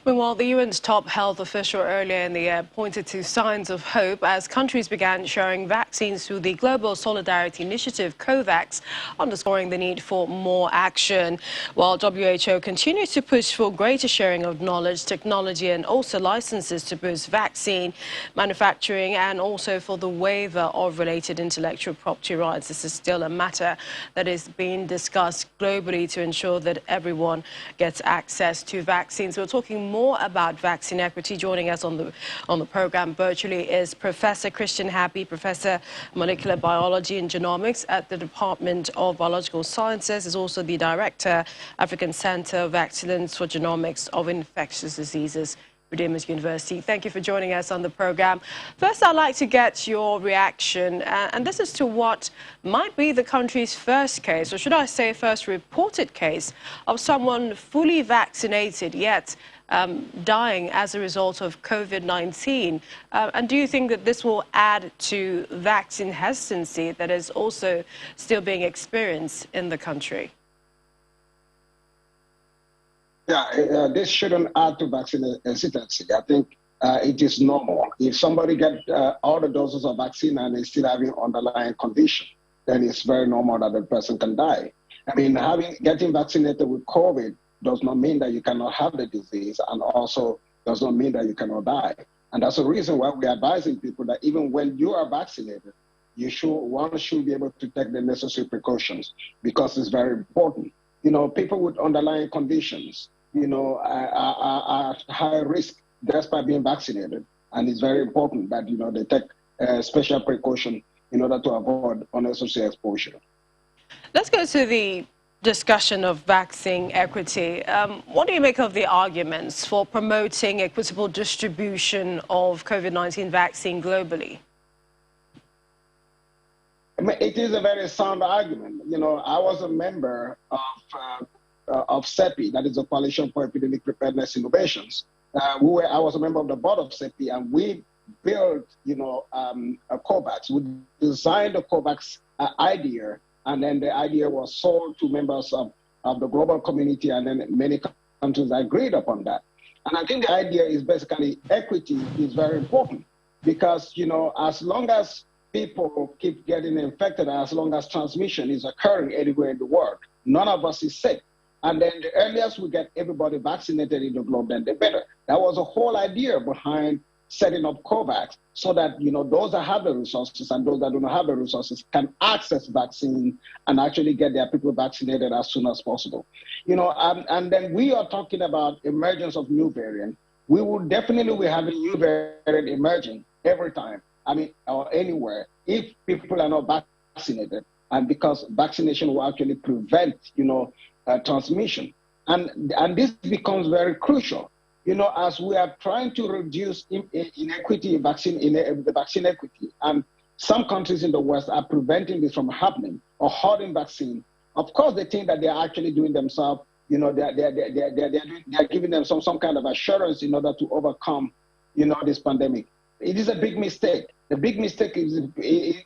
Meanwhile, the UN's top health official earlier in the year pointed to signs of hope as countries began sharing vaccines through the Global Solidarity Initiative, COVAX, underscoring the need for more action. While WHO continues to push for greater sharing of knowledge, technology and also licenses to boost vaccine manufacturing and also for the waiver of related intellectual property rights. This is still a matter that is being discussed globally to ensure that everyone gets access to vaccines. We're talking more about vaccine equity. Joining us on the program virtually is Professor Christian Happy, Professor Molecular Biology and Genomics at the Department of Biological Sciences, is also the Director, African Center of Excellence for Genomics of Infectious Diseases, Redeemers University. Thank you for joining us on the program. First, I'd like to get your reaction, and this is to what might be the country's first case, or should I say first reported case, of someone fully vaccinated yet dying as a result of COVID-19. And do you think that this will add to vaccine hesitancy that is also still being experienced in the country? Yeah, this shouldn't add to vaccine hesitancy. I think it is normal. If somebody gets all the doses of vaccine and is still having underlying condition, then it's very normal that the person can die. I mean, getting vaccinated with COVID does not mean that you cannot have the disease, and also does not mean that you cannot die. And that's the reason why we're advising people that even when you are vaccinated, one should be able to take the necessary precautions, because it's very important. You know, people with underlying conditions, are at high risk despite being vaccinated. And it's very important that, they take special precaution in order to avoid unnecessary exposure. Let's go to the discussion of vaccine equity. What do you make of the arguments for promoting equitable distribution of COVID-19 vaccine globally? I mean, it is a very sound argument. I was a member of CEPI, that is the Coalition for Epidemic Preparedness Innovations. I was a member of the board of CEPI, and we built, a COVAX. We designed the COVAX idea, and then the idea was sold to members of the global community, and then many countries agreed upon that. And I think the idea is basically equity is very important, because, as long as people keep getting infected, as long as transmission is occurring anywhere in the world, none of us is safe. And then the earliest we get everybody vaccinated in the globe, then the better. That was the whole idea behind setting up COVAX, so that, those that have the resources and those that do not have the resources can access vaccine and actually get their people vaccinated as soon as possible. And then we are talking about emergence of new variant. We will definitely have a new variant emerging every time, or anywhere, if people are not vaccinated, and because vaccination will actually prevent, transmission. And this becomes very crucial, as we are trying to reduce inequity in the vaccine equity. And some countries in the West are preventing this from happening or hoarding vaccine. Of course, they think that they are actually doing themselves, they're giving them some kind of assurance in order to overcome, this pandemic. It is a big mistake. The big mistake is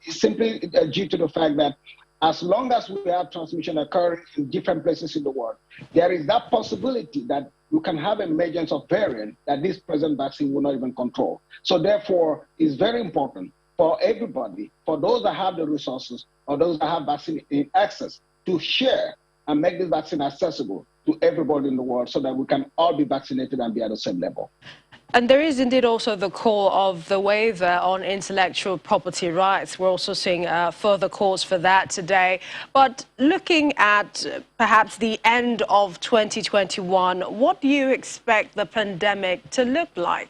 simply due to the fact that as long as we have transmission occurring in different places in the world, there is that possibility that you can have emergence of variant that this present vaccine will not even control. So therefore, it's very important for everybody, for those that have the resources or those that have vaccine in access, to share and make this vaccine accessible to everybody in the world, so that we can all be vaccinated and be at the same level. And there is indeed also the call of the waiver on intellectual property rights. We're also seeing further calls for that today. But looking at perhaps the end of 2021, what do you expect the pandemic to look like?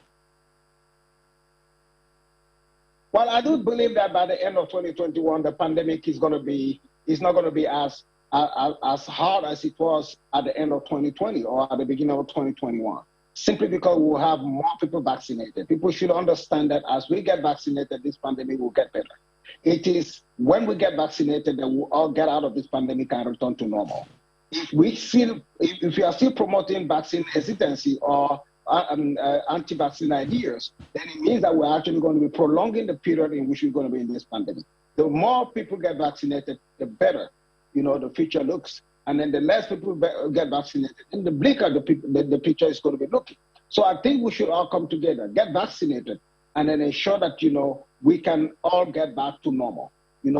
Well, I do believe that by the end of 2021, the pandemic is not going to be as hard as it was at the end of 2020 or at the beginning of 2021. Simply because we'll have more people vaccinated. People should understand that as we get vaccinated, this pandemic will get better. It is when we get vaccinated that we'll all get out of this pandemic and return to normal. If we are still promoting vaccine hesitancy or anti-vaccine ideas, then it means that we're actually going to be prolonging the period in which we're going to be in this pandemic. The more people get vaccinated, the better, the future looks. And then the less people get vaccinated, and the bleaker the picture is going to be looking. So I think we should all come together, get vaccinated, and then ensure that, we can all get back to normal,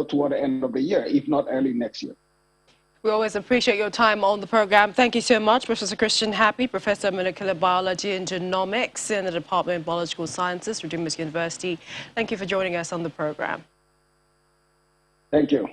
toward the end of the year, if not early next year. We always appreciate your time on the program. Thank you so much, Professor Christian Happy, Professor of Molecular Biology and Genomics in the Department of Biological Sciences, Redeemer University. Thank you for joining us on the program. Thank you.